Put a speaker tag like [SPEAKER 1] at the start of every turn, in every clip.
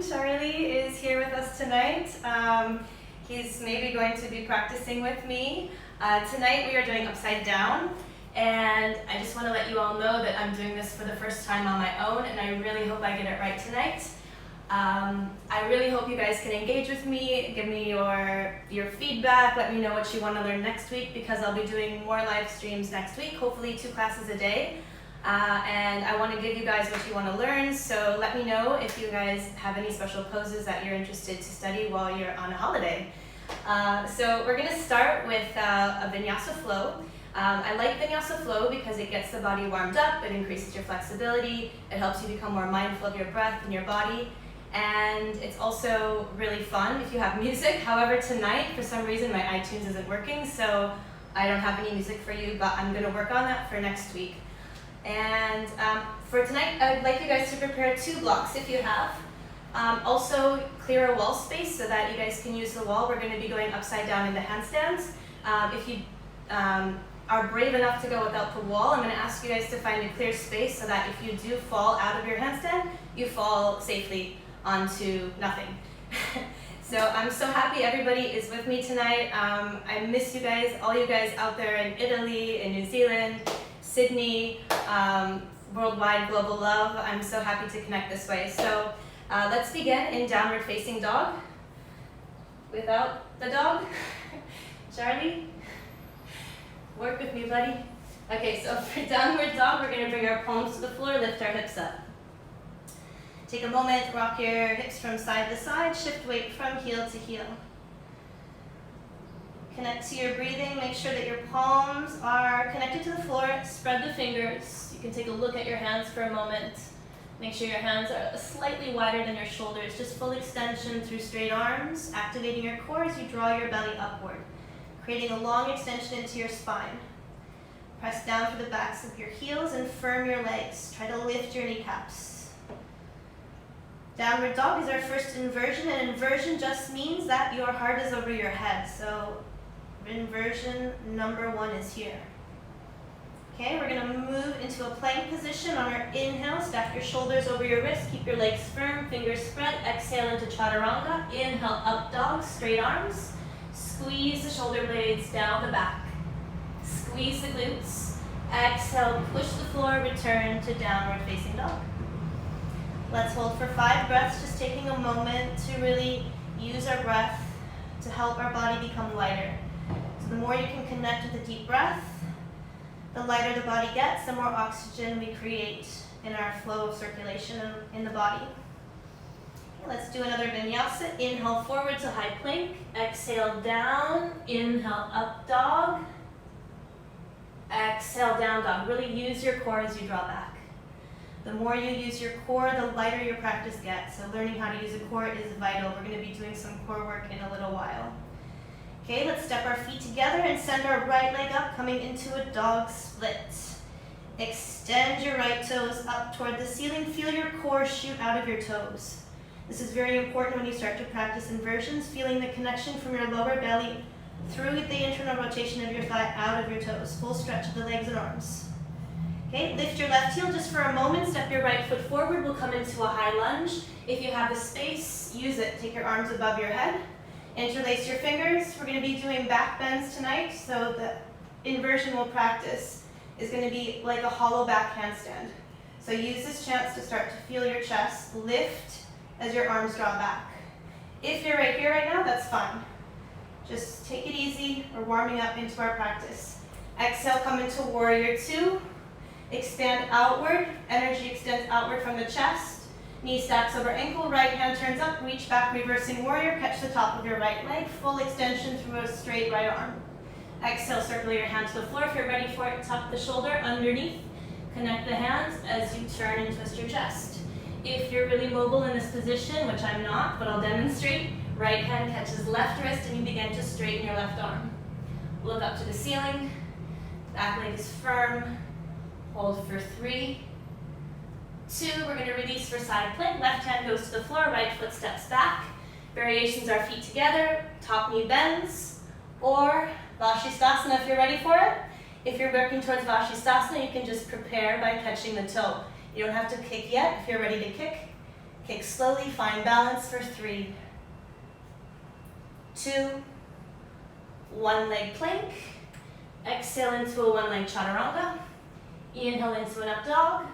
[SPEAKER 1] Charlie is here with us tonight. He's maybe going to be practicing with me. Tonight we are doing upside down, and I just want to let you all know that I'm doing this for the first time on my own, and I really hope I get it right tonight. I really hope you guys can engage with me, give me your feedback, let me know what you want to learn next week, because I'll be doing more live streams next week, hopefully 2 classes a day. And I want to give you guys what you want to learn, so let me know if you guys have any special poses that you're interested to study while you're on a holiday. So we're going to start with a Vinyasa flow. I like Vinyasa flow because it gets the body warmed up, it increases your flexibility, it helps you become more mindful of your breath and your body, and it's also really fun if you have music. However, tonight, for some reason, my iTunes isn't working, so I don't have any music for you, but I'm going to work on that for next week. And for tonight, I'd like you guys to prepare 2 blocks if you have. Also, clear a wall space so that you guys can use the wall. We're going to be going upside down into handstands. If you are brave enough to go without the wall, I'm going to ask you guys to find a clear space so that if you do fall out of your handstand, you fall safely onto nothing. So I'm so happy everybody is with me tonight. I miss you guys, all you guys out there in Italy, in New Zealand, Sydney, worldwide global love. I'm so happy to connect this way. So let's begin in downward facing dog. Without the dog. Charlie, work with me, buddy. Okay, so for downward dog, we're going to bring our palms to the floor, lift our hips up. Take a moment, rock your hips from side to side, shift weight from heel to heel. Connect to your breathing, make sure that your palms are connected to the floor, spread the fingers. You can take a look at your hands for a moment. Make sure your hands are slightly wider than your shoulders, just full extension through straight arms, activating your core as you draw your belly upward, creating a long extension into your spine. Press down through the backs of your heels and firm your legs. Try to lift your kneecaps. Downward dog is our first inversion, and inversion just means that your heart is over your head. So inversion number 1 is here. Okay, we're going to move into a plank position. On our inhale, stack your shoulders over your wrists, keep your legs firm, fingers spread. Exhale into chaturanga. Inhale, up dog, straight arms. Squeeze the shoulder blades down the back. Squeeze the glutes. Exhale, push the floor, return to downward facing dog. Let's hold for 5 breaths, just taking a moment to really use our breath to help our body become lighter. So the more you can connect with a deep breath, the lighter the body gets, the more oxygen we create in our flow of circulation in the body. Okay, let's do another Vinyasa. Inhale forward to high plank. Exhale down. Inhale up dog. Exhale down dog. Really use your core as you draw back. The more you use your core, the lighter your practice gets. So learning how to use a core is vital. We're going to be doing some core work in a little while. Okay, let's step our feet together and send our right leg up, coming into a dog split. Extend your right toes up toward the ceiling. Feel your core shoot out of your toes. This is very important when you start to practice inversions, feeling the connection from your lower belly through the internal rotation of your thigh out of your toes. Full stretch of the legs and arms. Okay, lift your left heel just for a moment. Step your right foot forward. We'll come into a high lunge. If you have the space, use it. Take your arms above your head. Interlace your fingers. We're going to be doing back bends tonight, so the inversion we'll practice is going to be like a hollow back handstand. So use this chance to start to feel your chest lift as your arms draw back. If you're right here right now, that's fine. Just take it easy. We're warming up into our practice. Exhale, come into warrior 2. Expand outward. Energy extends outward from the chest. Knee stacks over ankle, right hand turns up, reach back, reversing warrior, catch the top of your right leg, full extension through a straight right arm. Exhale, circle your hand to the floor. If you're ready for it, tuck the shoulder underneath. Connect the hands as you turn and twist your chest. If you're really mobile in this position, which I'm not, but I'll demonstrate, right hand catches left wrist and you begin to straighten your left arm. Look up to the ceiling, back leg is firm. Hold for 3, 2, we're going to release for side plank. Left hand goes to the floor, right foot steps back. Variations are feet together, top knee bends, or Vashisthasana if you're ready for it. If you're working towards Vashisthasana, you can just prepare by catching the toe. You don't have to kick yet. If you're ready to kick, Kick slowly, find balance for 3, 2, one leg plank. Exhale into a one leg chaturanga. Inhale into an up dog.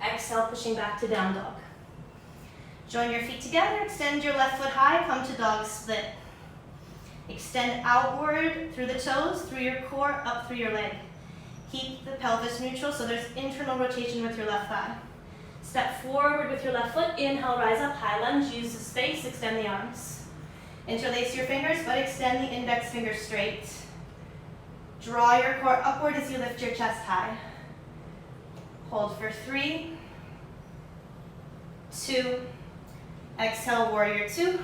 [SPEAKER 1] Exhale, pushing back to down dog. Join your feet together, extend your left foot high, come to dog split. Extend outward through the toes, through your core, up through your leg. Keep the pelvis neutral so there's internal rotation with your left thigh. Step forward with your left foot, inhale, rise up, high lunge, use the space, extend the arms. Interlace your fingers, but extend the index finger straight. Draw your core upward as you lift your chest high. Hold for 3, 2, exhale, warrior 2.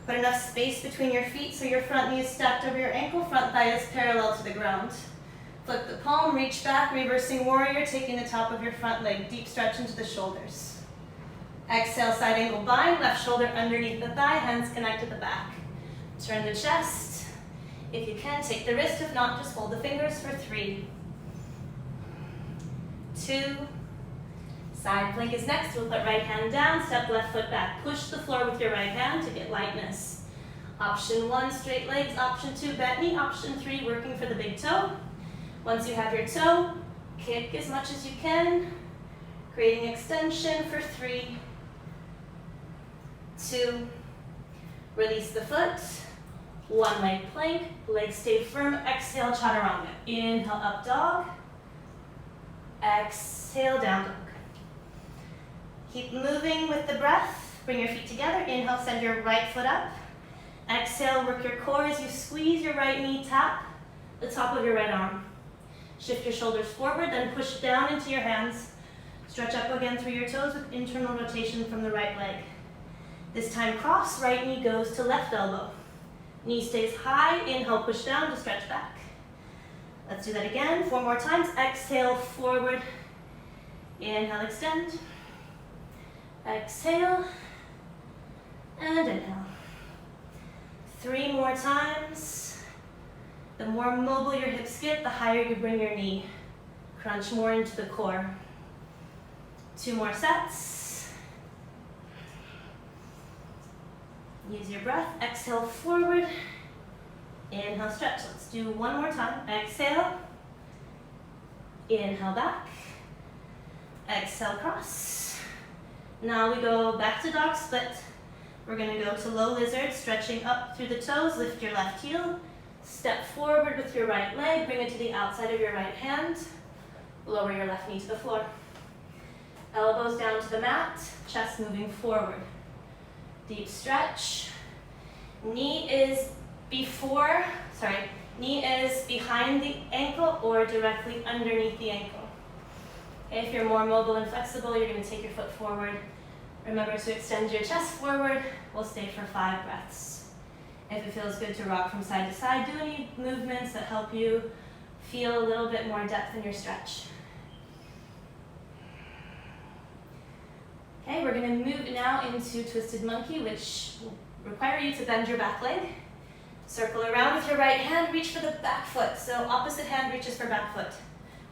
[SPEAKER 1] Put enough space between your feet so your front knee is stacked over your ankle, front thigh is parallel to the ground. Flip the palm, reach back, reversing warrior, taking the top of your front leg, deep stretch into the shoulders. Exhale, side angle bind, left shoulder underneath the thigh, hands connect to the back. Turn the chest. If you can, take the wrist, if not, just hold the fingers for 3, 2, side plank is next. We'll put right hand down, step left foot back. Push the floor with your right hand to get lightness. Option 1, straight legs. Option 2, bent knee. Option 3, working for the big toe. Once you have your toe, kick as much as you can, creating extension for 3, 2, release the foot, one leg plank, legs stay firm, exhale, chaturanga. Inhale, up dog, exhale, down dog. Keep moving with the breath, bring your feet together, inhale, send your right foot up, exhale, work your core as you squeeze your right knee, tap the top of your right arm. Shift your shoulders forward, then push down into your hands. Stretch up again through your toes with internal rotation from the right leg. This time cross, right knee goes to left elbow. Knee stays high, inhale, push down to stretch back. Let's do that again, 4 more times. Exhale, forward. Inhale, extend. Exhale, and inhale. 3 more times. The more mobile your hips get, the higher you bring your knee. Crunch more into the core. 2 more sets. Use your breath. Exhale, forward. Inhale, stretch. Let's do 1 more time. Exhale. Inhale, back. Exhale, cross. Now we go back to dog split. We're going to go to low lizard, stretching up through the toes. Lift your left heel. Step forward with your right leg, bring it to the outside of your right hand. Lower your left knee to the floor. Elbows down to the mat, chest moving forward. Deep stretch. Knee is behind the ankle or directly underneath the ankle. If you're more mobile and flexible, you're going to take your foot forward. Remember to extend your chest forward. We'll stay for 5 breaths. If it feels good to rock from side to side, do any movements that help you feel a little bit more depth in your stretch. Okay, we're going to move now into twisted monkey, which will require you to bend your back leg. Circle around with your right hand, reach for the back foot. So opposite hand reaches for back foot.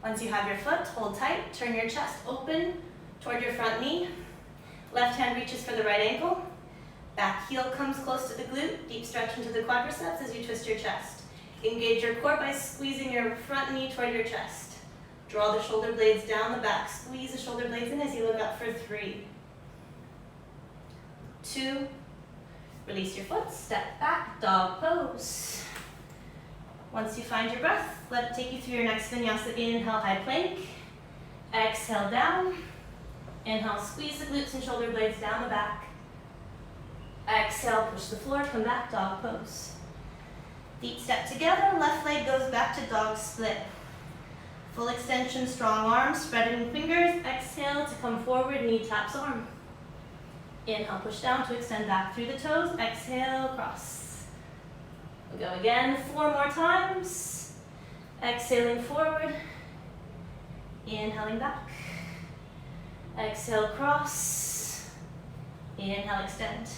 [SPEAKER 1] Once you have your foot, hold tight, turn your chest open toward your front knee. Left hand reaches for the right ankle. Back heel comes close to the glute, deep stretch into the quadriceps as you twist your chest. Engage your core by squeezing your front knee toward your chest. Draw the shoulder blades down the back, squeeze the shoulder blades in as you look up for 3, 2, release your foot, step back, dog pose. Once you find your breath, let it take you through your next vinyasa. Inhale, high plank. Exhale, down. Inhale, squeeze the glutes and shoulder blades down the back. Exhale, push the floor, come back, dog pose. Feet step together, left leg goes back to dog split. Full extension, strong arms, spreading fingers. Exhale to come forward, knee taps arm. Inhale, push down to extend back through the toes. Exhale, cross. We'll go again, 4 more times. Exhaling forward. Inhaling back. Exhale, cross. Inhale, extend.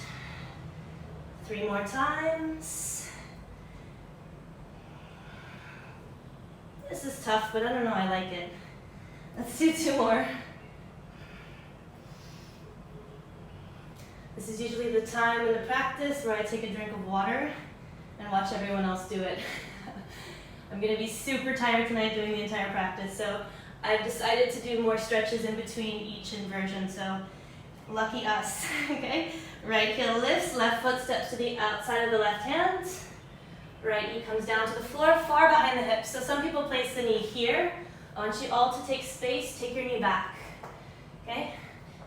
[SPEAKER 1] 3 more times. This is tough, but I don't know, I like it. Let's do 2 more. This is usually the time in the practice where I take a drink of water and watch everyone else do it. I'm going to be super tired tonight doing the entire practice, so I've decided to do more stretches in between each inversion, so lucky us, okay? Right heel lifts, left foot steps to the outside of the left hand. Right knee comes down to the floor, far behind the hips. So some people place the knee here. I want you all to take space, take your knee back, okay?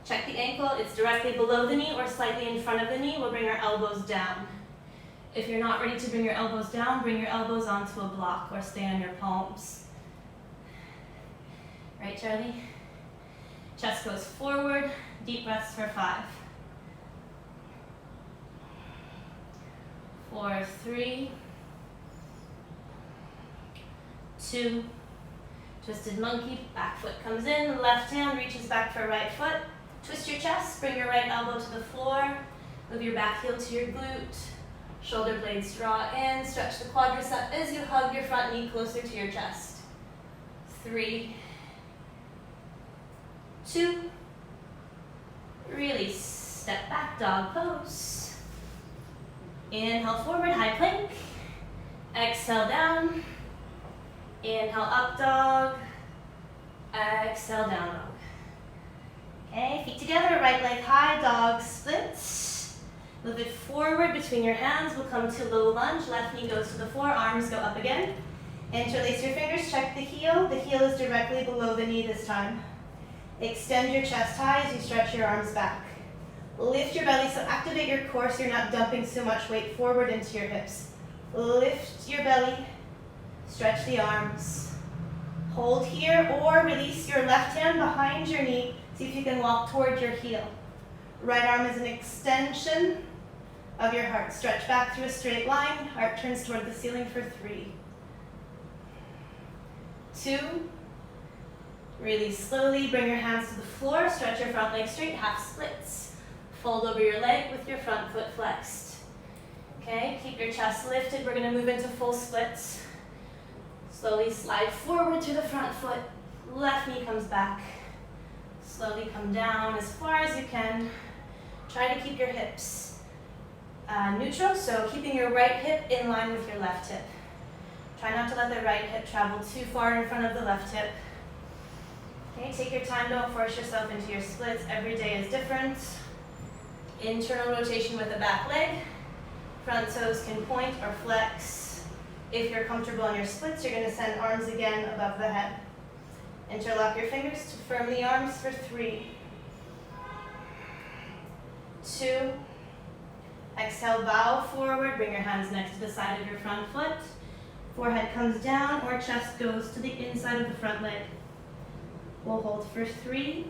[SPEAKER 1] Check the ankle, it's directly below the knee or slightly in front of the knee. We'll bring our elbows down. If you're not ready to bring your elbows down, bring your elbows onto a block or stay on your palms. Right, Charlie? Chest goes forward, deep breaths for 5. 4, 3, 2, twisted monkey, back foot comes in, left hand reaches back for right foot. Twist your chest, bring your right elbow to the floor, move your back heel to your glute, shoulder blades draw in, stretch the quadricep as you hug your front knee closer to your chest. 3, 2, release, step back, dog pose. Inhale forward, high plank, exhale down, inhale up dog, exhale down dog. Okay, feet together, right leg high, dog splits. Move it forward between your hands, we'll come to low lunge, left knee goes to the floor, arms go up again. Interlace your fingers, check the heel is directly below the knee this time. Extend your chest high as you stretch your arms back. Lift your belly, so activate your core so you're not dumping so much weight forward into your hips. Lift your belly, stretch the arms. Hold here or release your left hand behind your knee. See if you can walk toward your heel. Right arm is an extension of your heart. Stretch back through a straight line. Heart turns toward the ceiling for 3. 2. Release slowly. Bring your hands to the floor. Stretch your front leg straight. Half splits. Fold over your leg with your front foot flexed. Okay, keep your chest lifted. We're going to move into full splits. Slowly slide forward to the front foot. Left knee comes back. Slowly come down as far as you can. Try to keep your hips neutral, so keeping your right hip in line with your left hip. Try not to let the right hip travel too far in front of the left hip. Okay, take your time, don't force yourself into your splits. Every day is different. Internal rotation with the back leg. Front toes can point or flex. If you're comfortable in your splits, you're going to send arms again above the head. Interlock your fingers to firm the arms for 3, 2, exhale, bow forward, bring your hands next to the side of your front foot. Forehead comes down or chest goes to the inside of the front leg. We'll hold for 3,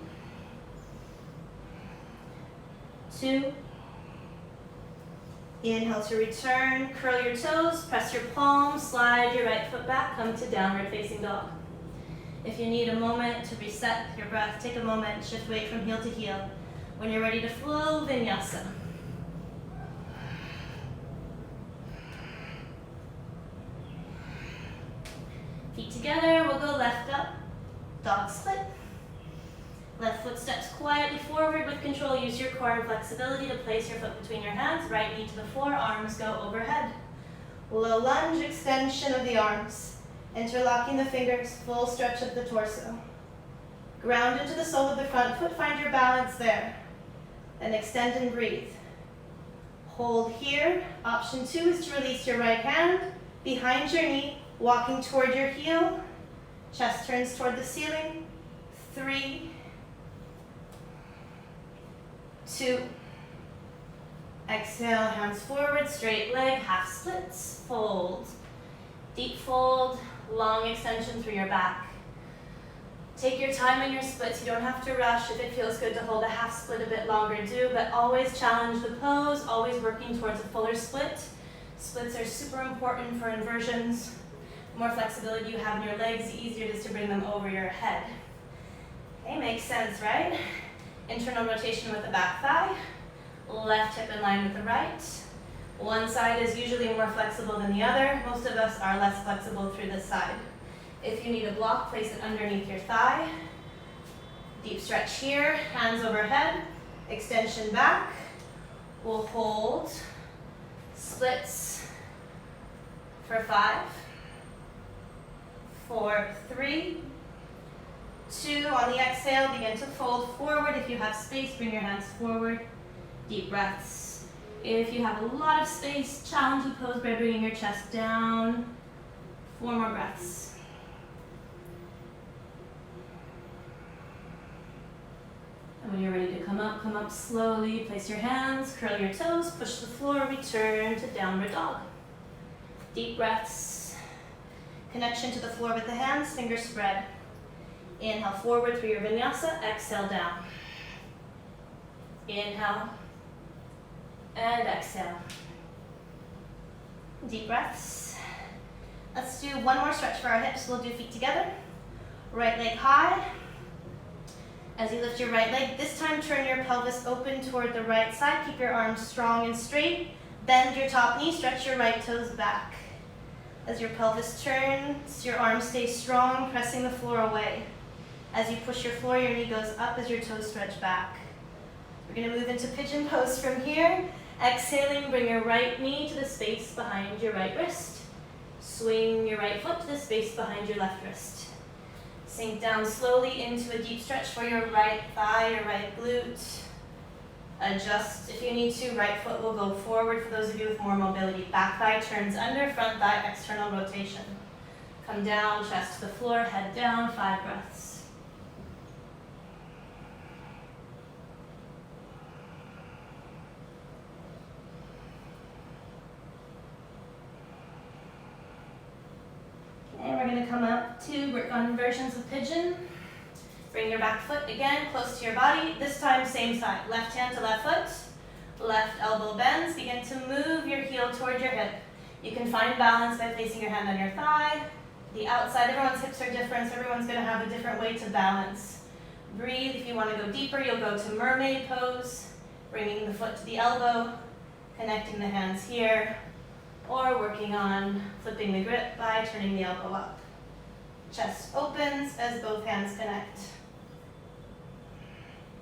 [SPEAKER 1] 2, inhale to return, curl your toes, press your palms, slide your right foot back, come to downward facing dog. If you need a moment to reset your breath, take a moment, shift weight from heel to heel. When you're ready to flow, Vinyasa. Feet together, we'll go left up, dog split. Left foot steps quietly forward with control. Use your core and flexibility to place your foot between your hands. Right knee to the floor, arms go overhead. Low lunge, extension of the arms. Interlocking the fingers, full stretch of the torso. Ground into the sole of the front foot, find your balance there. Then extend and breathe. Hold here. Option 2 is to release your right hand behind your knee, walking toward your heel. Chest turns toward the ceiling. 3, 2. Exhale, hands forward, straight leg, half splits, fold. Deep fold, long extension through your back. Take your time in your splits. You don't have to rush. If it feels good to hold a half split a bit longer, do, but always challenge the pose, always working towards a fuller split. Splits are super important for inversions. The more flexibility you have in your legs, the easier it is to bring them over your head. Okay, makes sense, right? Internal rotation with the back thigh. Left hip in line with the right. One side is usually more flexible than the other. Most of us are less flexible through this side. If you need a block, place it underneath your thigh. Deep stretch here, hands overhead, extension back. We'll hold, splits for 5, 4, 3, 2. On the exhale, begin to fold forward. If you have space, bring your hands forward. Deep breaths. If you have a lot of space, challenge the pose by bringing your chest down. 4 more breaths. And when you're ready to come up slowly. Place your hands, curl your toes, push the floor, return to downward dog. Deep breaths. Connection to the floor with the hands, fingers spread. Inhale forward through your vinyasa, exhale down. Inhale and exhale. Deep breaths. Let's do one more stretch for our hips. We'll do feet together. Right leg high. As you lift your right leg, this time turn your pelvis open toward the right side. Keep your arms strong and straight. Bend your top knee, stretch your right toes back. As your pelvis turns, your arms stay strong, pressing the floor away. As you push your floor, your knee goes up as your toes stretch back. We're going to move into pigeon pose from here. Exhaling, bring your right knee to the space behind your right wrist. Swing your right foot to the space behind your left wrist. Sink down slowly into a deep stretch for your right thigh, your right glute. Adjust if you need to. Right foot will go forward for those of you with more mobility. Back thigh turns under, front thigh external rotation. Come down, chest to the floor, head down, 5 breaths. And we're going to come up to work on inversions of pigeon. Bring your back foot again close to your body. This time same side. Left hand to left foot. Left elbow bends. Begin to move your heel toward your hip. You can find balance by placing your hand on your thigh. The outside, everyone's hips are different, so everyone's going to have a different way to balance. Breathe. If you want to go deeper, you'll go to mermaid pose. Bringing the foot to the elbow. Connecting the hands here. Or working on flipping the grip by turning the elbow up. Chest opens as both hands connect.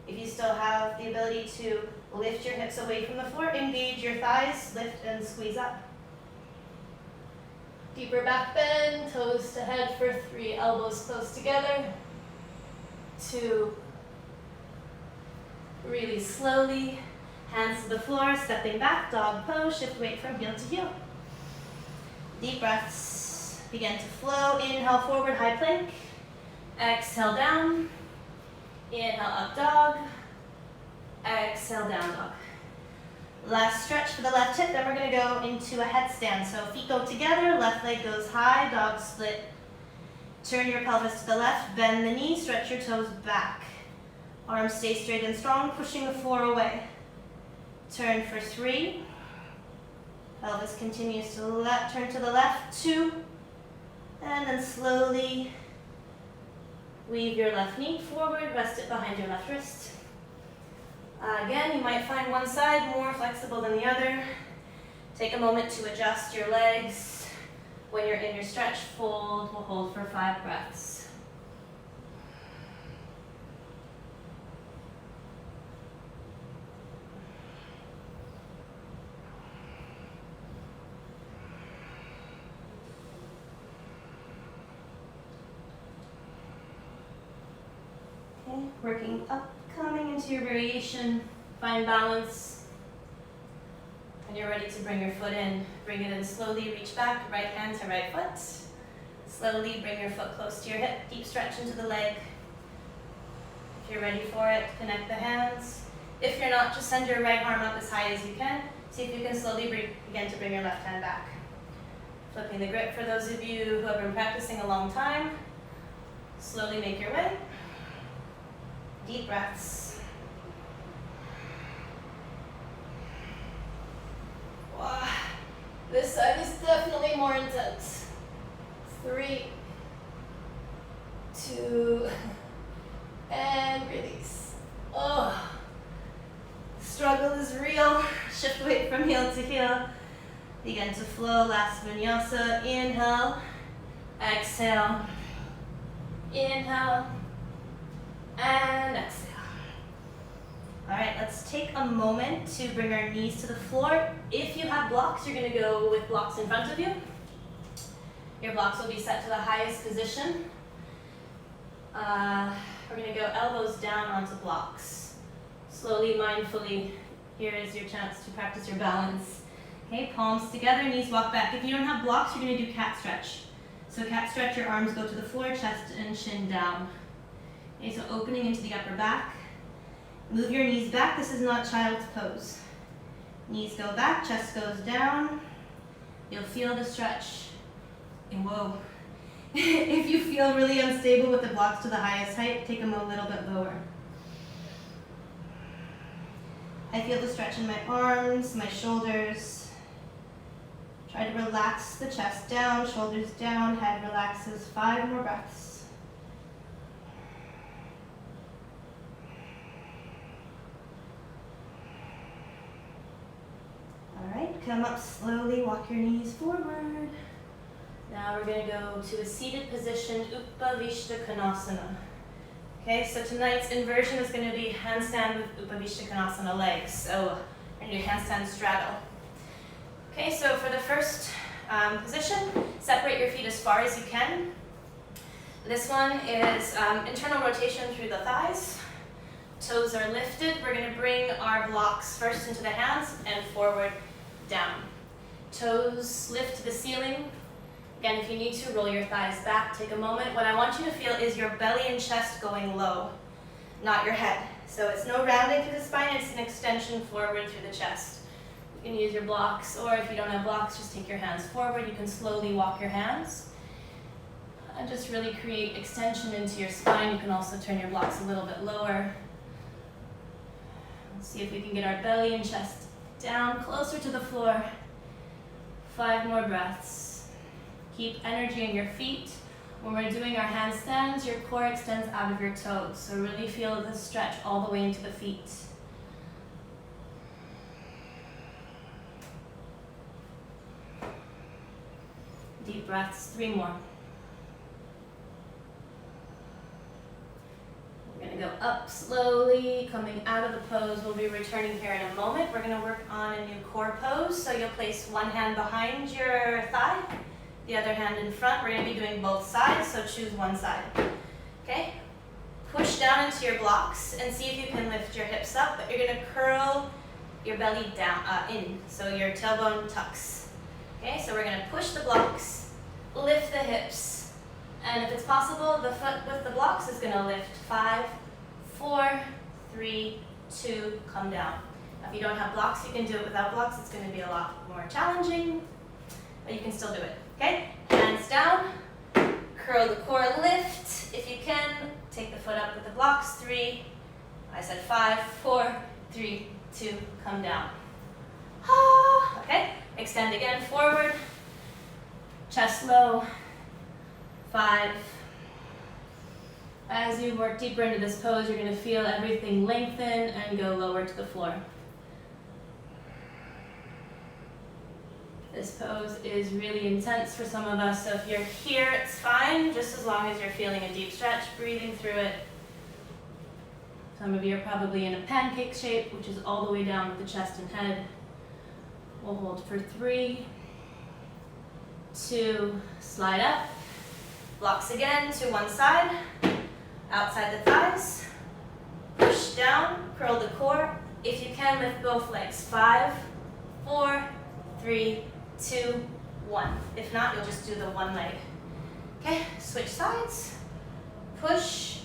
[SPEAKER 1] If you still have the ability to lift your hips away from the floor, engage your thighs, lift and squeeze up. Deeper back bend, toes to head for 3, elbows close together. 2, really slowly, hands to the floor, stepping back, dog pose, shift weight from heel to heel. Deep breaths, begin to flow. Inhale forward, high plank. Exhale down. Inhale up dog. Exhale down dog. Last stretch for the left hip, then we're going to go into a headstand. So feet go together, left leg goes high, dog split. Turn your pelvis to the left, bend the knee, stretch your toes back. Arms stay straight and strong, pushing the floor away. Turn for 3. Pelvis continues to turn to the left, 2, and then slowly weave your left knee forward, rest it behind your left wrist. Again, you might find one side more flexible than the other. Take a moment to adjust your legs. When you're in your stretch, fold. We'll hold for 5 breaths. Okay, working up, coming into your variation, find balance. When you're ready to bring your foot in, bring it in slowly, reach back, right hand to right foot. Slowly bring your foot close to your hip, deep stretch into the leg. If you're ready for it, connect the hands. If you're not, just send your right arm up as high as you can. See if you can slowly begin to bring your left hand back. Flipping the grip for those of you who have been practicing a long time. Slowly make your way. Deep breaths. Wow. This side is definitely more intense. 3, 2, and release. Oh, struggle is real. Shift weight from heel to heel. Begin to flow. Last vinyasa. Inhale, exhale, inhale, and exhale. All right, let's take a moment to bring our knees to the floor. If you have blocks, you're going to go with blocks in front of you. Your blocks will be set to the highest position. We're going to go elbows down onto blocks. Slowly, mindfully, here is your chance to practice your balance. Okay, palms together, knees walk back. If you don't have blocks, you're going to do cat stretch. So cat stretch, your arms go to the floor, chest and chin down. Okay, so opening into the upper back. Move your knees back. This is not child's pose. Knees go back, chest goes down. You'll feel the stretch. And whoa. If you feel really unstable with the blocks to the highest height, take them a little bit lower. I feel the stretch in my arms, my shoulders. Try to relax the chest down, shoulders down, head relaxes. 5 more breaths. All right, come up slowly, walk your knees forward. Now we're going to go to a seated position, Upavishta Konasana. Okay, so tonight's inversion is going to be handstand with Upavishta Konasana legs. So we're going to do handstand straddle. Okay, so for the first position, separate your feet as far as you can. This one is internal rotation through the thighs. Toes are lifted. We're going to bring our blocks first into the hands and forward down. Toes lift to the ceiling. Again, if you need to, roll your thighs back. Take a moment. What I want you to feel is your belly and chest going low, not your head. So it's no rounding through the spine, it's an extension forward through the chest. You can use your blocks, or if you don't have blocks, just take your hands forward. You can slowly walk your hands and just really create extension into your spine. You can also turn your blocks a little bit lower. Let's see if we can get our belly and chest down closer to the floor. 5 more breaths. Keep energy in your feet. When we're doing our handstands, your core extends out of your toes. So really feel the stretch all the way into the feet. Deep breaths, 3 more. We're going to go up slowly, coming out of the pose. We'll be returning here in a moment. We're going to work on a new core pose. So you'll place one hand behind your thigh, the other hand in front. We're going to be doing both sides, so choose one side. Okay? Push down into your blocks and see if you can lift your hips up, but you're going to curl your belly down, in, so your tailbone tucks. Okay, so we're going to push the blocks, lift the hips, and if it's possible, the foot with the blocks is going to lift. 5, 4, 3, 2, come down. If you don't have blocks, you can do it without blocks. It's going to be a lot more challenging, but you can still do it. Okay, hands down, curl the core, lift. If you can, take the foot up with the blocks. 3, I said 5, 4, 3, 2, come down. Okay, extend again, forward, chest low. 5. As you work deeper into this pose, you're going to feel everything lengthen and go lower to the floor. This pose is really intense for some of us, so if you're here, it's fine, just as long as you're feeling a deep stretch, breathing through it. Some of you are probably in a pancake shape, which is all the way down with the chest and head. We'll hold for 3, 2, slide up, blocks again to one side, outside the thighs, push down, curl the core. If you can, lift both legs. 5, 4, 3, 2, 1. If not, you'll just do the one leg. Okay, switch sides, push,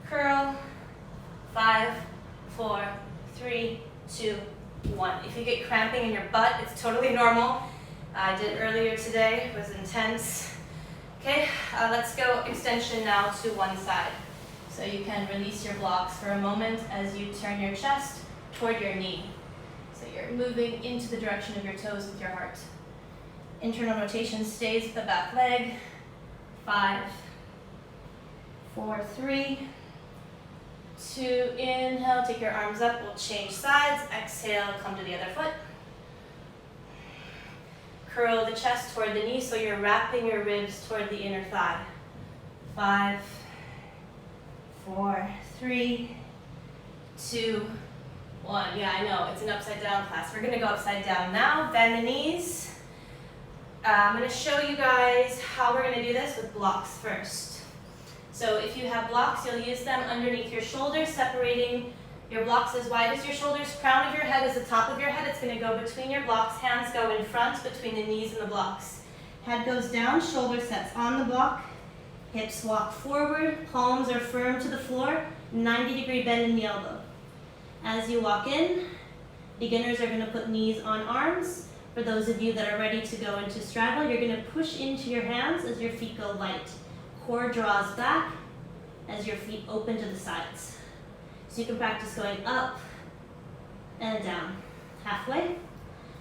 [SPEAKER 1] curl. 5, 4, 3, 2, 1. If you get cramping in your butt, it's totally normal. I did earlier today, it was intense. Okay, let's go extension now to one side. So you can release your blocks for a moment as you turn your chest toward your knee. So you're moving into the direction of your toes with your heart. Internal rotation stays with the back leg. 5, 4, 3, 2, inhale, take your arms up, we'll change sides. Exhale, come to the other foot. Curl the chest toward the knee so you're wrapping your ribs toward the inner thigh. 5, 4, 3, 2, 1. Yeah, I know, it's an upside down class. We're gonna go upside down now. Bend the knees. I'm gonna show you guys how we're gonna do this with blocks first. So if you have blocks, you'll use them underneath your shoulders, separating your blocks as wide as your shoulders. Crown of your head is the top of your head. It's gonna go between your blocks. Hands go in front between the knees and the blocks. Head goes down, shoulder sets on the block. Hips walk forward, palms are firm to the floor, 90-degree bend in the elbow. As you walk in, beginners are going to put knees on arms. For those of you that are ready to go into straddle, you're going to push into your hands as your feet go light. Core draws back as your feet open to the sides. So you can practice going up and down, halfway.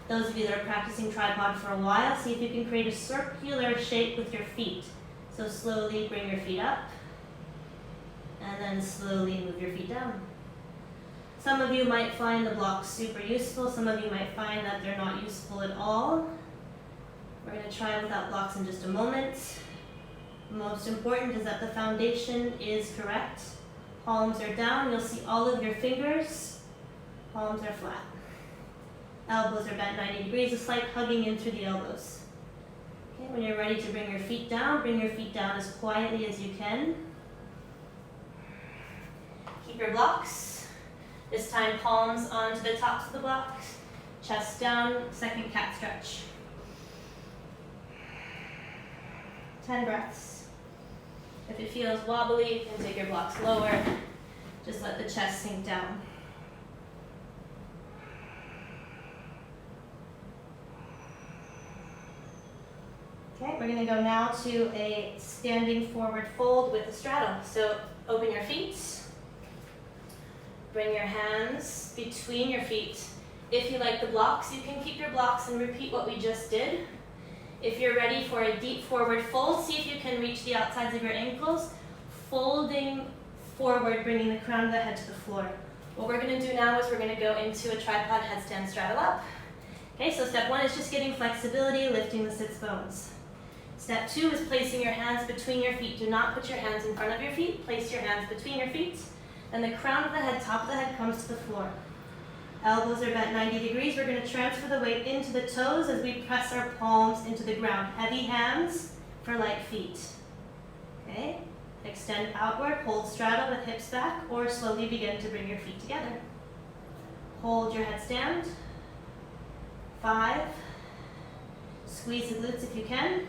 [SPEAKER 1] Those of you that are practicing tripod for a while, see if you can create a circular shape with your feet. So slowly bring your feet up, and then slowly move your feet down. Some of you might find the blocks super useful. Some of you might find that they're not useful at all. We're going to try without blocks in just a moment. Most important is that the foundation is correct. Palms are down. You'll see all of your fingers. Palms are flat. Elbows are bent 90 degrees, a slight hugging in through the elbows. Okay, when you're ready to bring your feet down as quietly as you can. Keep your blocks. This time palms onto the tops of the blocks. Chest down, second cat stretch. 10 breaths. If it feels wobbly, you can take your blocks lower. Just let the chest sink down. Okay, we're going to go now to a standing forward fold with a straddle. So open your feet. Bring your hands between your feet. If you like the blocks, you can keep your blocks and repeat what we just did. If you're ready for a deep forward fold, see if you can reach the outsides of your ankles, folding forward, bringing the crown of the head to the floor. What we're going to do now is we're going to go into a tripod headstand straddle up. Okay, so step 1 is just getting flexibility, lifting the sits bones. Step 2 is placing your hands between your feet. Do not put your hands in front of your feet. Place your hands between your feet. And the crown of the head, top of the head comes to the floor. Elbows are bent 90 degrees. We're going to transfer the weight into the toes as we press our palms into the ground. Heavy hands for light feet. Okay? Extend outward, hold straddle with hips back, or slowly begin to bring your feet together. Hold your headstand. 5. Squeeze the glutes if you can.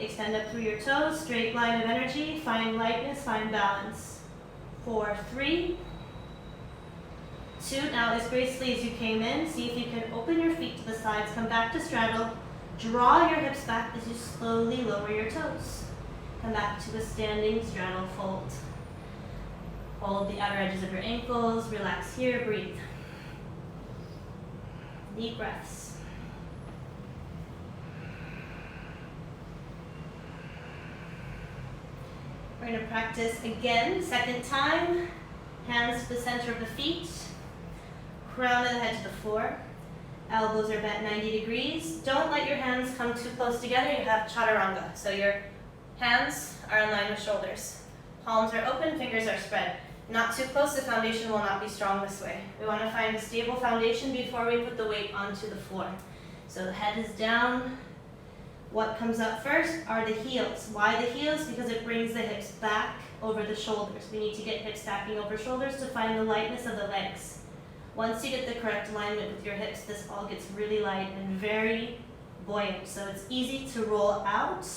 [SPEAKER 1] Extend up through your toes, straight line of energy. Find lightness, find balance. 4, 3, 2. Now as gracefully as you came in, see if you can open your feet to the sides, come back to straddle, draw your hips back as you slowly lower your toes. Come back to a standing straddle fold. Hold the outer edges of your ankles, relax here, breathe. Deep breaths. We're going to practice again, second time. Hands to the center of the feet. Crown of the head to the floor. Elbows are bent 90 degrees. Don't let your hands come too close together. You have chaturanga. So your hands are in line with shoulders. Palms are open, fingers are spread. Not too close, the foundation will not be strong this way. We want to find a stable foundation before we put the weight onto the floor. So the head is down. What comes up first are the heels. Why the heels? Because it brings the hips back over the shoulders. We need to get hips stacking over shoulders to find the lightness of the legs. Once you get the correct alignment with your hips, this ball gets really light and very buoyant. So it's easy to roll out.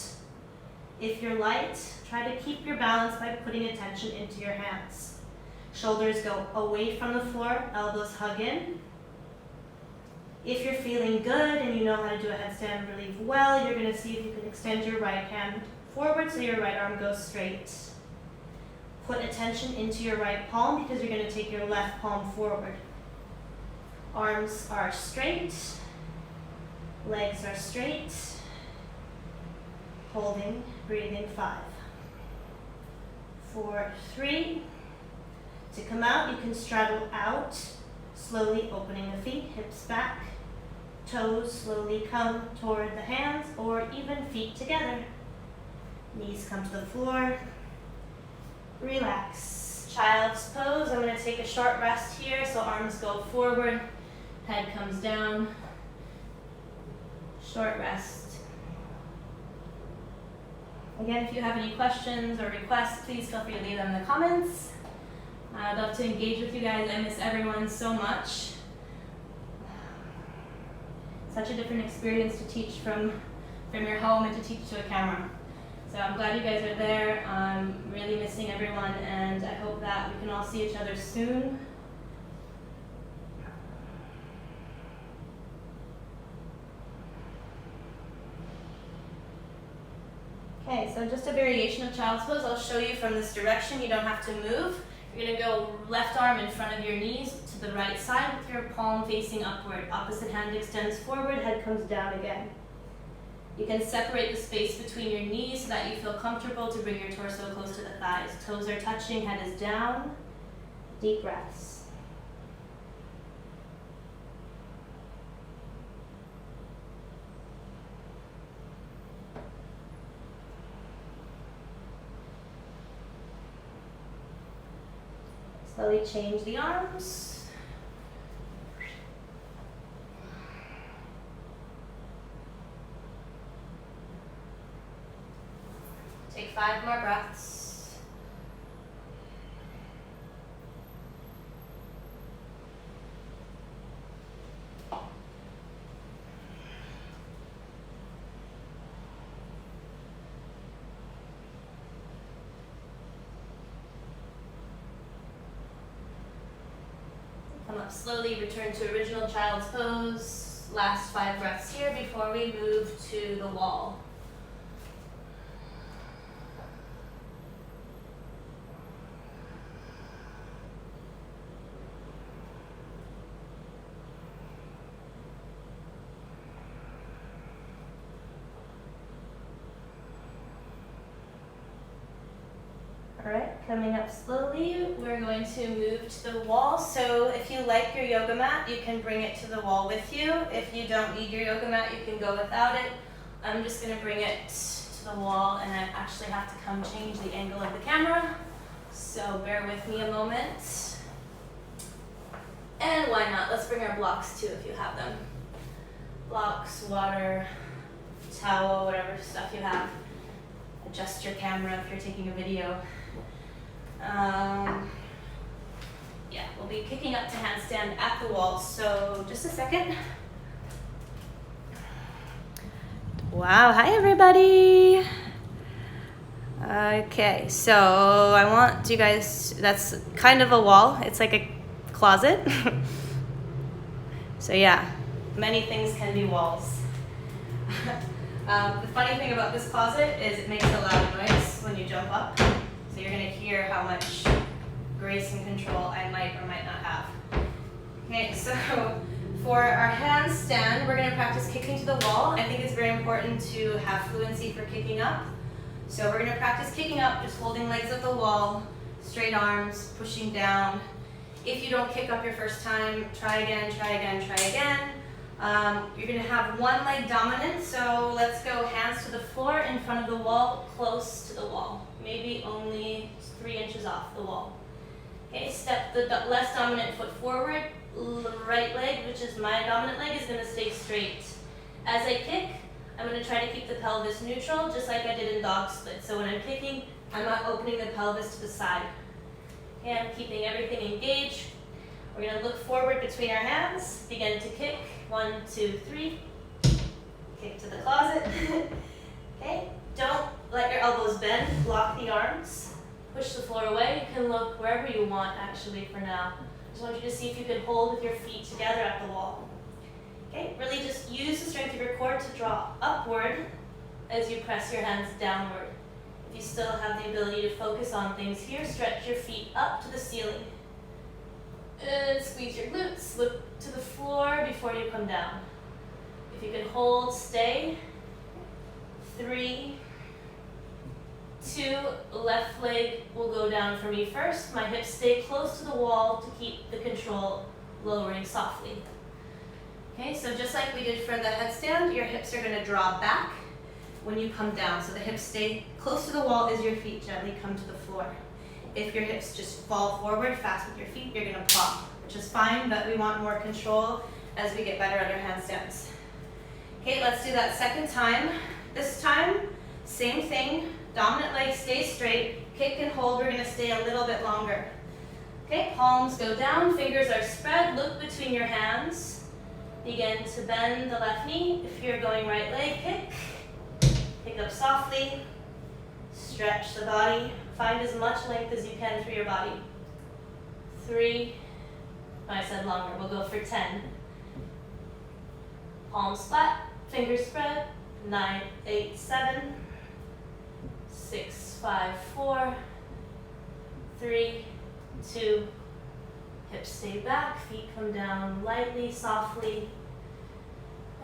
[SPEAKER 1] If you're light, try to keep your balance by putting attention into your hands. Shoulders go away from the floor, elbows hug in. If you're feeling good and you know how to do a headstand really well, you're going to see if you can extend your right hand forward so your right arm goes straight. Put attention into your right palm because you're going to take your left palm forward. Arms are straight, legs are straight. Holding, breathing, 5, 4, 3. To come out, you can straddle out, slowly opening the feet, hips back. Toes slowly come toward the hands or even feet together. Knees come to the floor. Relax. child's pose. I'm going to take a short rest here, so arms go forward, head comes down. Short rest. Again, if you have any questions or requests, please feel free to leave them in the comments. I'd love to engage with you guys. I miss everyone so much. Such a different experience to teach from your home and to teach to a camera. So I'm glad you guys are there. I'm really missing everyone, and I hope that we can all see each other soon. Okay, so just a variation of child's pose. I'll show you from this direction. You don't have to move. You're going to go left arm in front of your knees to the right side with your palm facing upward. Opposite hand extends forward, head comes down again. You can separate the space between your knees so that you feel comfortable to bring your torso close to the thighs. Toes are touching, head is down. Deep breaths. Slowly change the arms. Take 5 more breaths. Come up slowly, return to original child's pose. Last 5 breaths here before we move to the wall. Alright, coming up slowly, we're going to move to the wall. So if you like your yoga mat, you can bring it to the wall with you. If you don't need your yoga mat, you can go without it. I'm just going to bring it to the wall, and I actually have to come change the angle of the camera. So bear with me a moment. And why not? Let's bring our blocks too if you have them. Blocks, water, towel, whatever stuff you have. Adjust your camera if you're taking a video. Yeah, we'll be kicking up to handstand at the wall, so just a second. Wow, hi everybody. Okay, so I want you guys, that's kind of a wall. It's like a closet. So yeah, many things can be walls. The funny thing about this closet is it makes a loud noise when you jump up. So you're going to hear how much grace and control I might or might not have. Okay, so for our handstand, we're going to practice kicking to the wall. I think it's very important to have fluency for kicking up. So we're going to practice kicking up, just holding legs at the wall, straight arms, pushing down. If you don't kick up your first time, try again, try again, try again. You're going to have one leg dominant, so let's go hands to the floor in front of the wall, close to the wall. Maybe only 3 inches off the wall. Okay, step the less dominant foot forward. Right leg, which is my dominant leg, is going to stay straight. As I kick, I'm going to try to keep the pelvis neutral, just like I did in dog split. So when I'm kicking, I'm not opening the pelvis to the side. Okay, I'm keeping everything engaged. We're going to look forward between our hands, begin to kick. 1, 2, 3. Kick to the closet. Okay, don't let your elbows bend, block the arms. Push the floor away. You can look wherever you want actually for now. Just want you to see if you can hold with your feet together at the wall. Okay, really just use the strength of your core to draw upward as you press your hands downward. If you still have the ability to focus on things here, stretch your feet up to the ceiling. And squeeze your glutes, look to the floor before you come down. If you can hold, stay. 3, 2, left leg will go down for me first. My hips stay close to the wall to keep the control, lowering softly. Okay, so just like we did for the headstand, your hips are going to draw back when you come down. So the hips stay close to the wall as your feet gently come to the floor. If your hips just fall forward fast with your feet, you're gonna plop, which is fine, but we want more control as we get better at our handstands. Okay, let's do that second time. This time, same thing, dominant leg stays straight, kick and hold, we're gonna stay a little bit longer. Okay, palms go down, fingers are spread, look between your hands. Begin to bend the left knee. If you're going right leg, pick up softly, stretch the body, find as much length as you can through your body. 3, I said longer, we'll go for 10. Palms flat, fingers spread, 9, 8, 7, 6, 5, 4, 3, 2, hips stay back, feet come down lightly, softly,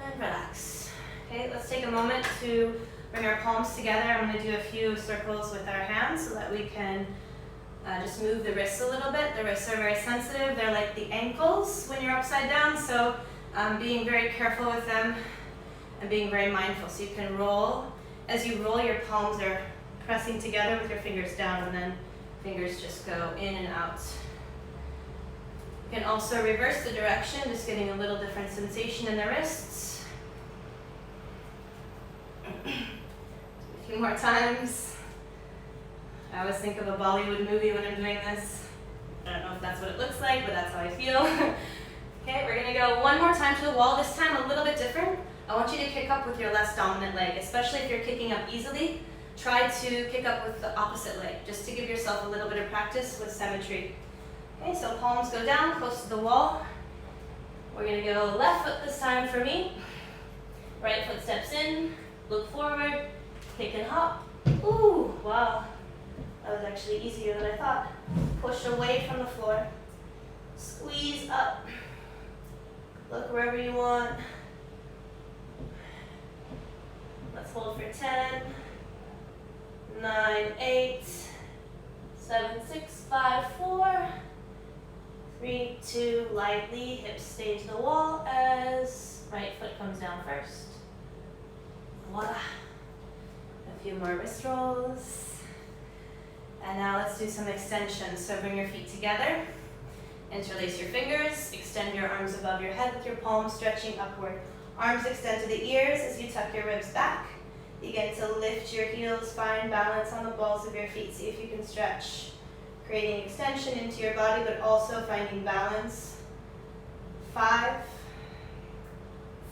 [SPEAKER 1] and relax. Okay, let's take a moment to bring our palms together. I'm going to do a few circles with our hands so that we can just move the wrists a little bit. The wrists are very sensitive. They're like the ankles when you're upside down, so being very careful with them and being very mindful. So you can roll. As you roll, your palms are pressing together with your fingers down, and then fingers just go in and out. You can also reverse the direction, just getting a little different sensation in the wrists. A few more times. I always think of a Bollywood movie when I'm doing this. I don't know if that's what it looks like, but that's how I feel. Okay, we're gonna go one more time to the wall, this time a little bit different. I want you to kick up with your less dominant leg, especially if you're kicking up easily. Try to kick up with the opposite leg, just to give yourself a little bit of practice with symmetry. Okay, so palms go down, close to the wall. We're gonna go left foot this time for me. Right foot steps in, look forward, kick and hop. Ooh, wow. That was actually easier than I thought. Push away from the floor. Squeeze up. Look wherever you want. Let's hold for 10, 9, 8, 7, 6, 5, 4, 3, 2, lightly, hips stay to the wall as right foot comes down first. Voila. A few more wrist rolls. And now let's do some extensions. So bring your feet together, interlace your fingers, extend your arms above your head with your palms stretching upward. Arms extend to the ears as you tuck your ribs back. Begin to lift your heels, find balance on the balls of your feet. See if you can stretch, creating extension into your body, but also finding balance. 5,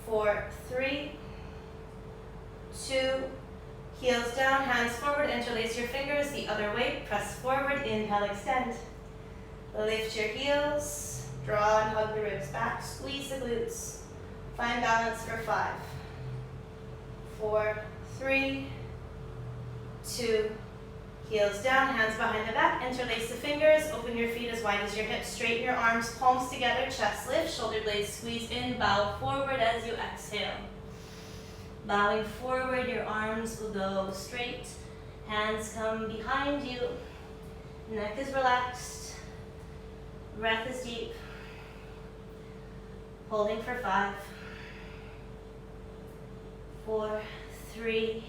[SPEAKER 1] 4, 3, 2, heels down, hands forward, interlace your fingers the other way, press forward, inhale, extend. Lift your heels, draw and hug the ribs back, squeeze the glutes. Find balance for 5, 4, 3, 2, heels down, hands behind the back, interlace the fingers, open your feet as wide as your hips, straighten your arms, palms together, chest lift, shoulder blades squeeze in, bow forward as you exhale. Bowing forward, your arms will go straight, hands come behind you, neck is relaxed, breath is deep, holding for 5, 4, 3,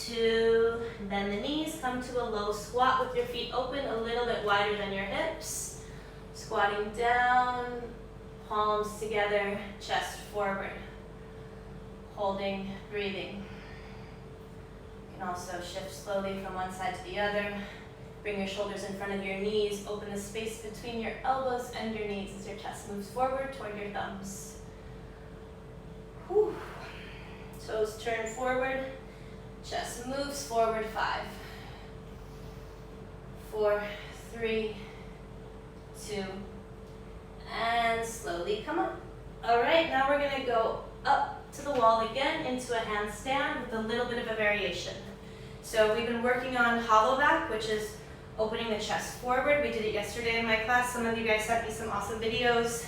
[SPEAKER 1] 2, bend the knees, come to a low squat with your feet open, a little bit wider than your hips, squatting down, palms together, chest forward, holding, breathing. You can also shift slowly from one side to the other. Bring your shoulders in front of your knees, open the space between your elbows and your knees as your chest moves forward toward your thumbs. Whew. Toes turn forward, chest moves forward, 5, 4, 3, 2, and slowly come up. All right, now we're gonna go up to the wall again into a handstand with a little bit of a variation. So we've been working on hollow back, which is opening the chest forward. We did it yesterday in my class. Some of you guys sent me some awesome videos.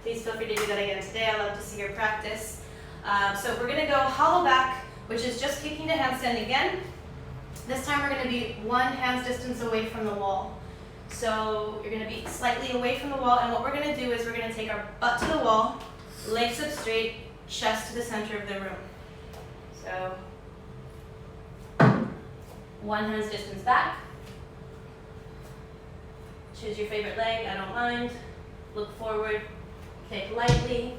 [SPEAKER 1] Please feel free to do that again today. I love to see your practice. So we're gonna go hollow back, which is just kicking to handstand again. This time we're gonna be 1 hand's distance away from the wall. So you're gonna be slightly away from the wall, and what we're gonna do is we're gonna take our butt to the wall, legs up straight, chest to the center of the room. So One hand's distance back. Choose your favorite leg, I don't mind. Look forward, kick lightly.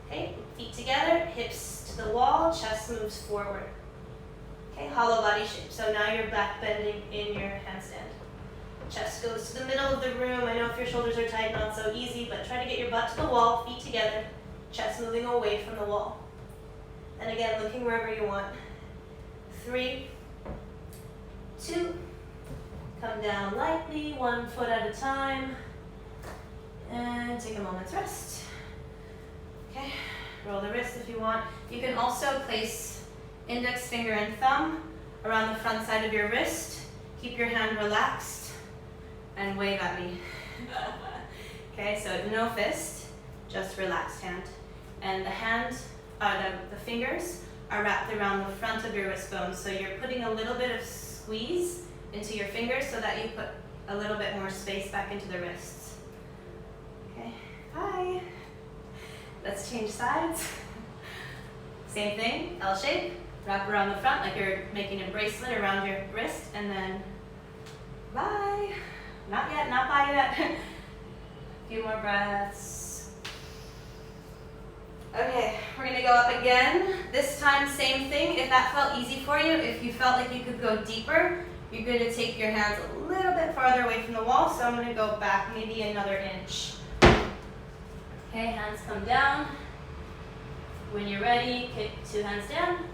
[SPEAKER 1] Okay, feet together, hips to the wall, chest moves forward. Okay, hollow body shape. So now you're back bending in your handstand. Chest goes to the middle of the room. I know if your shoulders are tight, not so easy, but try to get your butt to the wall, feet together, chest moving away from the wall. And again, looking wherever you want. 3, 2, come down lightly, 1 foot at a time, and take a moment's rest. Okay, roll the wrist if you want. You can also place index finger and thumb around the front side of your wrist. Keep your hand relaxed and wave at me. Okay, so no fist, just relaxed hand. And the hand, the fingers are wrapped around the front of your wrist bone. So you're putting a little bit of squeeze into your fingers so that you put a little bit more space back into the wrists. Okay, bye. Let's change sides. Same thing, L shape. Wrap around the front like you're making a bracelet around your wrist, and then bye. Not yet, not bye yet. A few more breaths. Okay, we're gonna go up again. This time, same thing. If that felt easy for you, if you felt like you could go deeper, you're gonna take your hands a little bit farther away from the wall, so I'm gonna go back maybe another inch. Okay, hands come down. When you're ready, kick 2 hands down.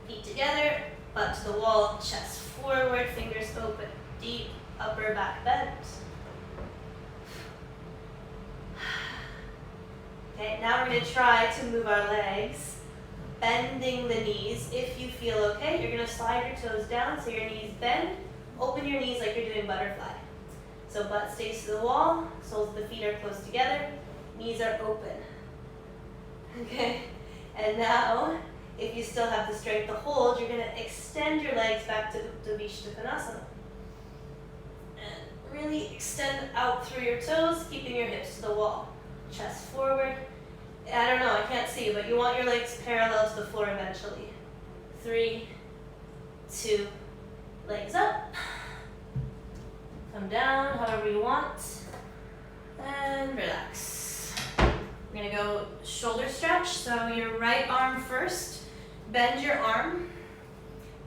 [SPEAKER 1] Feet together, butt to the wall, chest forward, fingers open, deep upper back bend. Okay, now we're going to try to move our legs, bending the knees. If you feel okay, you're going to slide your toes down so your knees bend. Open your knees like you're doing butterfly. So butt stays to the wall, soles of the feet are close together, knees are open. Okay, and now, if you still have the strength to hold, you're going to extend your legs back to Konasana. And really extend out through your toes, keeping your hips to the wall. Chest forward. I don't know, I can't see, but you want your legs parallel to the floor eventually. 3, 2, legs up. Come down however you want. And relax. We're going to go shoulder stretch. So your right arm first. Bend your arm,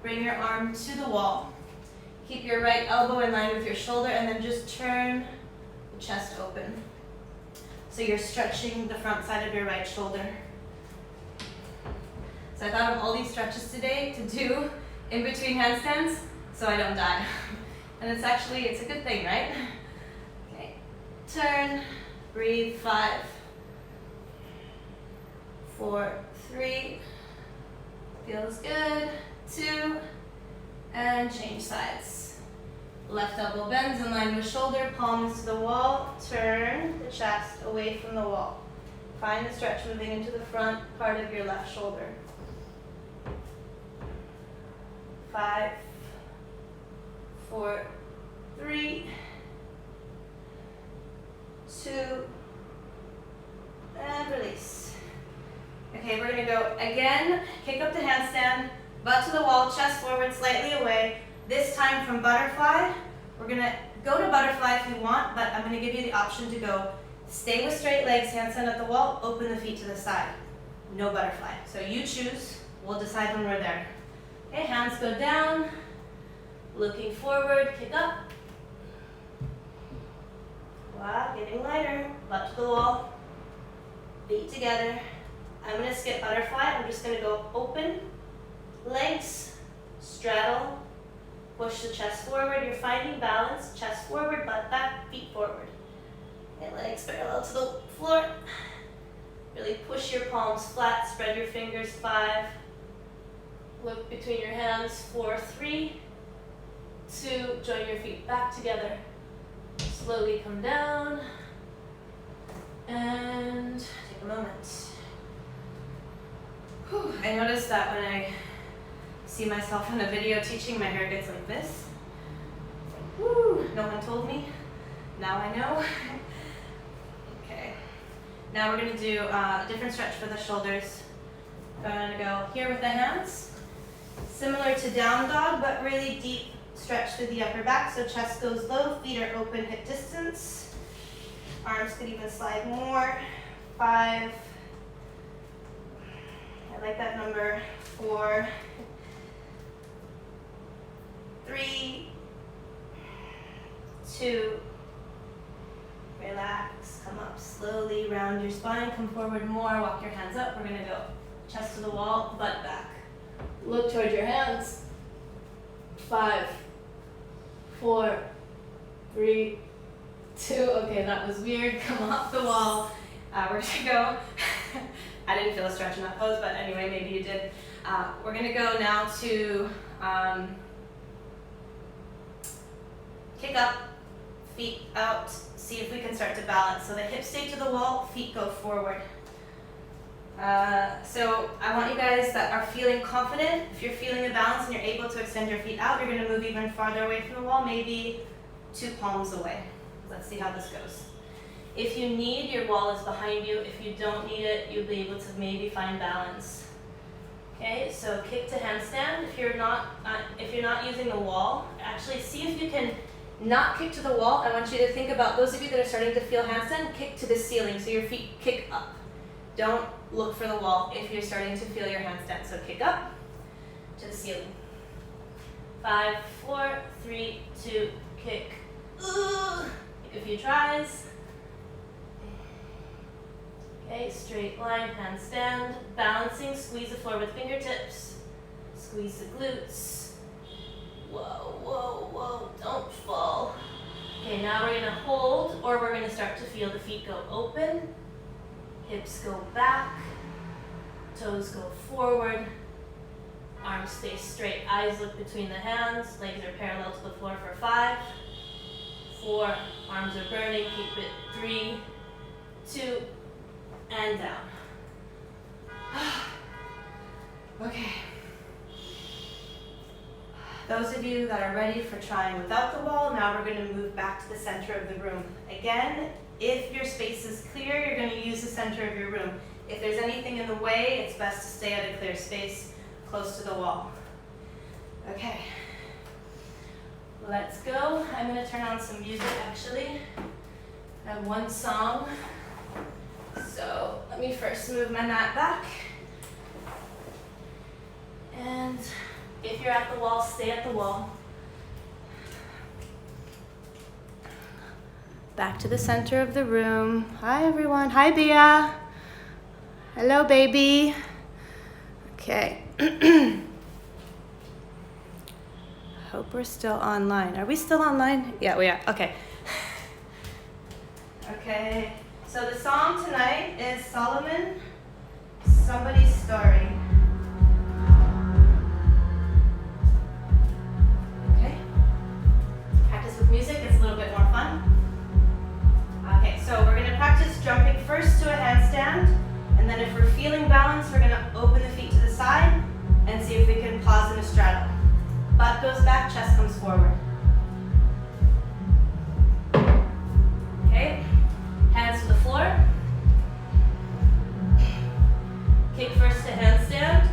[SPEAKER 1] bring your arm to the wall. Keep your right elbow in line with your shoulder and then just turn the chest open. So you're stretching the front side of your right shoulder. So I thought of all these stretches today to do in between handstands so I don't die. And it's a good thing, right? Okay, turn, breathe, 5, 4, 3, feels good, 2, and change sides. Left elbow bends in line with shoulder, palms to the wall, turn the chest away from the wall. Find the stretch moving into the front part of your left shoulder. 5, 4, 3, 2, and release. Okay, we're going to go again, kick up the handstand, butt to the wall, chest forward, slightly away. This time from butterfly, we're going to go to butterfly if you want, but I'm going to give you the option to go stay with straight legs, handstand at the wall, open the feet to the side. No butterfly. So you choose, we'll decide when we're there. Okay, hands go down, looking forward, kick up. Wow, getting lighter, butt to the wall, feet together. I'm going to skip butterfly. I'm just going to go open, legs, straddle, push the chest forward. You're finding balance, chest forward, butt back, feet forward. And legs parallel to the floor. Really push your palms flat, spread your fingers, 5. Look between your hands, 4, 3, 2, join your feet back together. Slowly come down. And take a moment. I noticed that when I see myself in a video teaching, my hair gets like this. Woo, no one told me. Now I know. Okay. Now we're going to do a different stretch for the shoulders. I'm going to go here with the hands. Similar to down dog, but really deep stretch through the upper back. So chest goes low, feet are open, hip distance. Arms could even slide more. 5. I like that number. 4. 3. 2. Relax, come up slowly, round your spine, come forward more, walk your hands up. We're gonna go chest to the wall, butt back. Look towards your hands. 5, 4, 3, 2. Okay, that was weird. Come off the wall. We're gonna go. I didn't feel a stretch in that pose, but anyway, maybe you did. We're gonna go now to kick up, feet out. See if we can start to balance. So the hips stay to the wall, feet go forward. So I want you guys that are feeling confident, if you're feeling the balance and you're able to extend your feet out, you're going to move even farther away from the wall, maybe 2 palms away. Let's see how this goes. If you need, your wall is behind you. If you don't need it, you'll be able to maybe find balance. Okay, so kick to handstand. If you're not using the wall, actually see if you can not kick to the wall. I want you to think about those of you that are starting to feel handstand, kick to the ceiling, so your feet kick up. Don't look for the wall if you're starting to feel your handstand. So kick up to the ceiling. 5, 4, 3, 2, kick. Take a few tries. Okay, straight line, handstand. Balancing, squeeze the floor with fingertips. Squeeze the glutes. Whoa, whoa, whoa, don't fall. Okay, now we're gonna hold, or we're gonna start to feel the feet go open. Hips go back, toes go forward, arms stay straight, eyes look between the hands, legs are parallel to the floor for 5, 4, arms are burning, keep it, 3, 2, and down. Okay. Those of you that are ready for trying without the wall, now we're going to move back to the center of the room. Again, if your space is clear, you're going to use the center of your room. If there's anything in the way, it's best to stay at a clear space close to the wall. Okay, let's go. I'm going to turn on some music actually. I have one song. So let me first move my mat back. And if you're at the wall, stay at the wall. Back to the center of the room. Hi everyone. Hi Bia. Hello baby. Okay. Hope we're still online. Are we still online? Yeah, we are. Okay. Okay. So the song tonight is Solomon, Somebody's Story. Okay. Practice with music, it's a little bit more fun. Okay, so we're going to practice jumping first to a handstand, and then if we're feeling balance, we're going to open the feet to the side and see if we can pause in a straddle. Butt goes back, chest comes forward. Okay, hands to the floor. Kick first to handstand.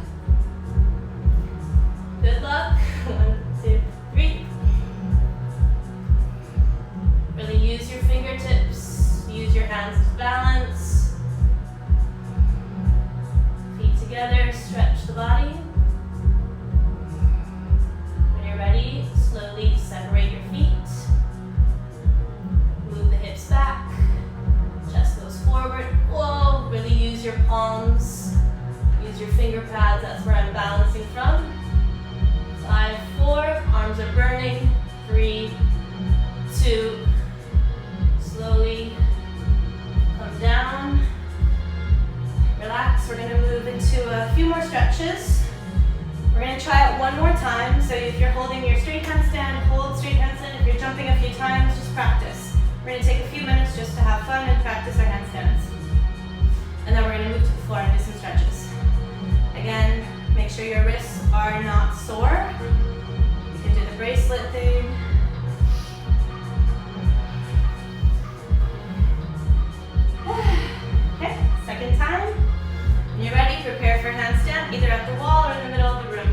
[SPEAKER 1] Good luck. 1, 2, 3. Really use your fingertips. Use your hands to balance. Feet together, stretch the body. When you're ready, slowly separate your feet. Move the hips back. Chest goes forward. Whoa, really use your palms. Use your finger pads, that's where I'm balancing from. 5, 4, arms are burning. 3, 2, slowly come down. Relax, we're going to move into a few more stretches. We're going to try it one more time. So if you're holding your straight handstand, hold straight handstand. If you're jumping a few times, just practice. We're going to take a few minutes just to have fun and practice our handstands. And then we're going to move to the floor and do some stretches. Again, make sure your wrists are not sore. You can do the bracelet thing. Okay, second time. When you're ready, prepare for handstand, either at the wall or in the middle of the room.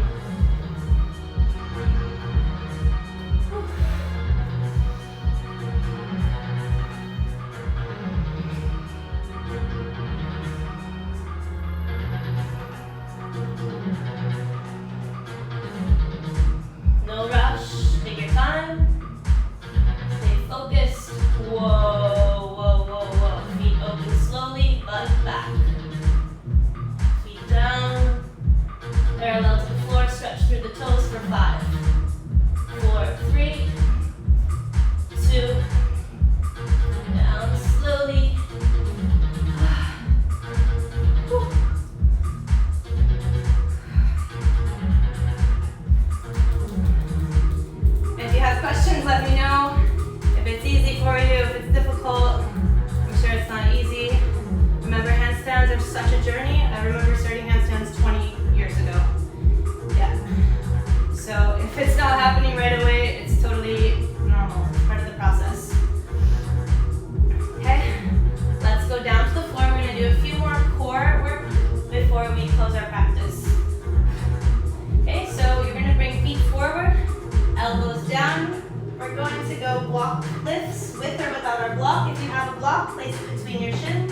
[SPEAKER 1] we're going to go block lifts with or without our block. If you have a block, place it between your shins.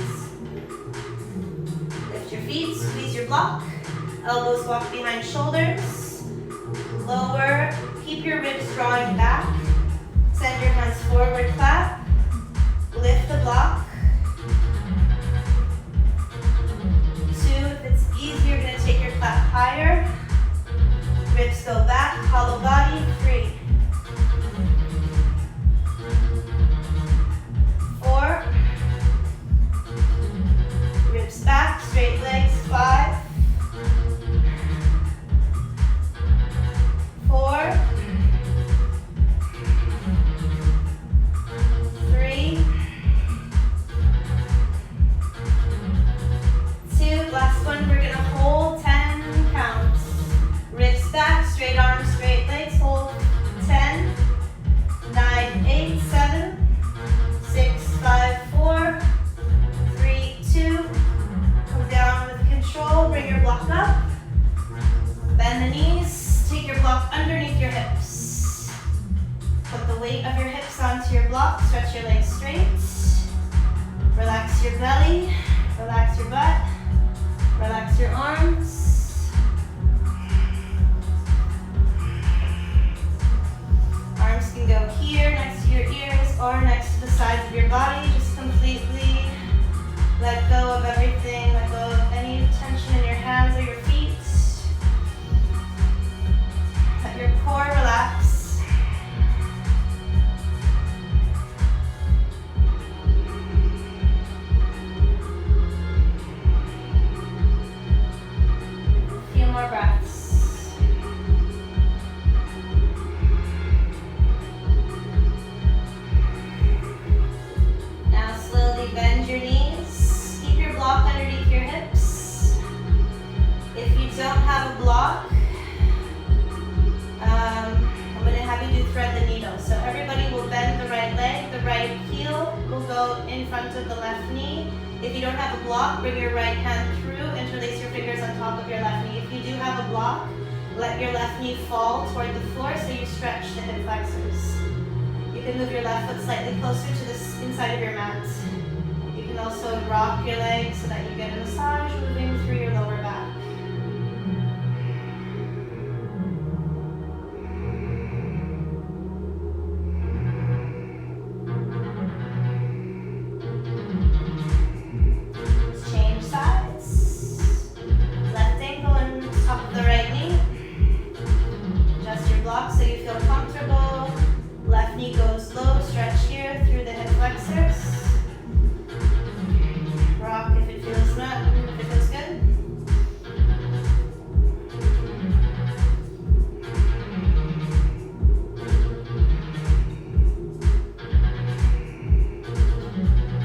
[SPEAKER 1] Lift your feet, squeeze your block. Elbows walk behind shoulders. Lower, keep your ribs drawing back. Send your hands forward, clap. Lift the block. 2, if it's easy, you're going to take your clap higher. Ribs go back, hollow body, 3. 4. Ribs back, straight legs, 5. 4. 3. 2. Last one, we're gonna hold 10 counts. Ribs back, straight arms, straight legs, hold 10, 9, 8, 7, 6, 5, 4, 3, 2. Come down with control, bring your block up. Bend the knees, take your block underneath your hips. Put the weight of your hips onto your block, stretch your legs straight. Relax your belly, relax your butt, relax your arms. Arms can go here, next to your ears, or next to the sides of your body. Just completely let go of everything. Let go of any tension in your hands or your feet. Let your core relax. A few more breaths. Now slowly bend your knees. Keep your block underneath your hips. If you don't have a block, I'm going to have you thread the needle. So everybody will bend the right leg. The right heel will go in front of the left knee. If you don't have a block, bring your right hand through, interlace your fingers on top of your left knee. If you do have a block, let your left knee fall toward the floor so you stretch the hip flexors. You can move your left foot slightly closer to the inside of your mat. You can also rock your legs so that you get a massage moving through your lower back. Change sides. Left ankle on top of the right knee. Adjust your block so you feel comfortable. Left knee goes low, stretch here through the hip flexors. Rock if it feels not, if it feels good.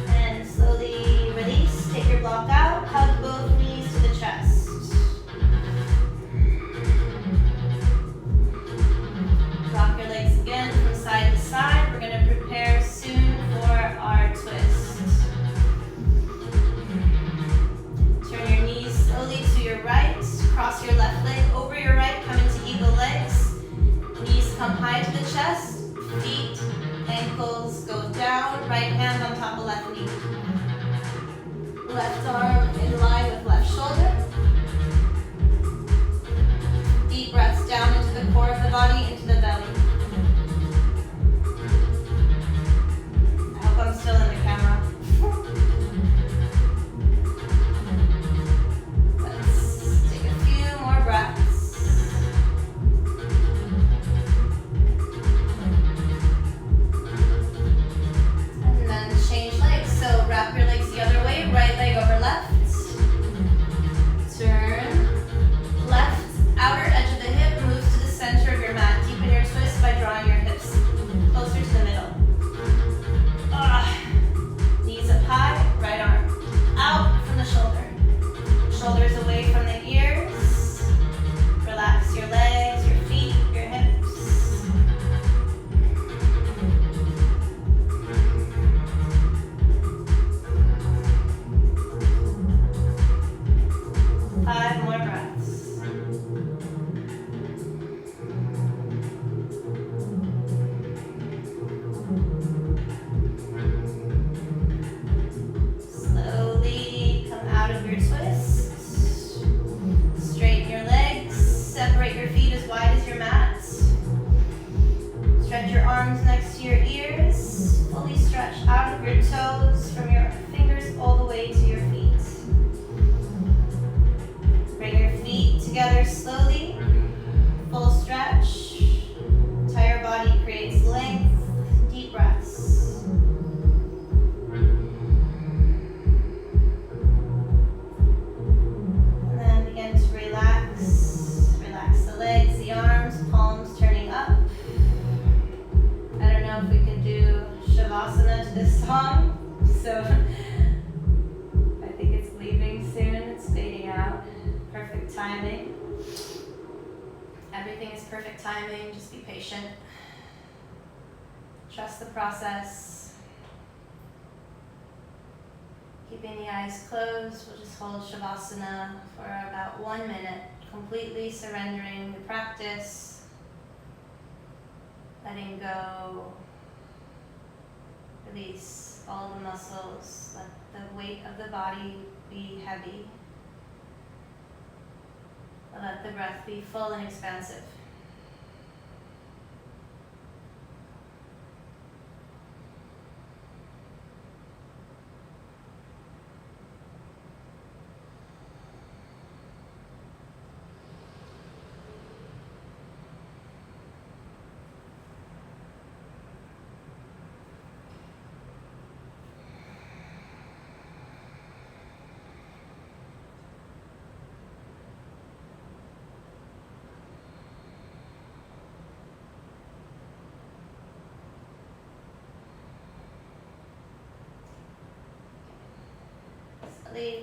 [SPEAKER 1] And slowly release, take your block out, hug both knees to the chest. Rock your legs again from side to side. We're going to prepare soon for our twist. Turn your knees slowly to your right. Cross your left leg over your right. Come into eagle legs. Knees come high to the chest. Feet, ankles go down. Right hand on top of left knee. Left arm in line with left shoulder. Deep breaths down into the core of the body, into the belly. I hope I'm still in the camera. Let's take a few more breaths. And then change legs. So wrap your legs the other way, right leg over left. everything is perfect timing, just be patient. Trust the process. Keeping the eyes closed, we'll just hold Savasana for about 1 minute, completely surrendering the practice, letting go, release all the muscles, let the weight of the body be heavy. Let the breath be full and expansive.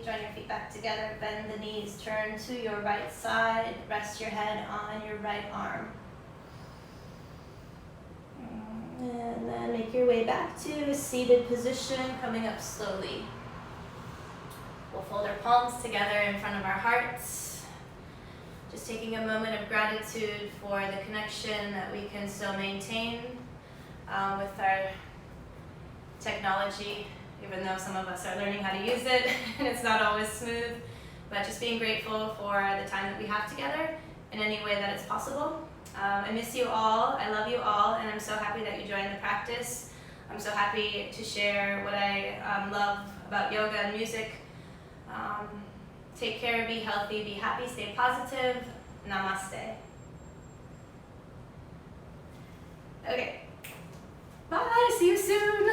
[SPEAKER 1] Join your feet back together, bend the knees, turn to your right side, rest your head on your right arm. And then make your way back to a seated position, coming up slowly. We'll fold our palms together in front of our hearts. Just taking a moment of gratitude for the connection that we can still maintain with our technology, even though some of us are learning how to use it and it's not always smooth, but just being grateful for the time that we have together in any way that it's possible. I miss you all, I love you all, and I'm so happy that you joined the practice. I'm so happy to share what I love about yoga and music. Take care, be healthy, be happy, stay positive. Namaste. Okay, bye, see you soon.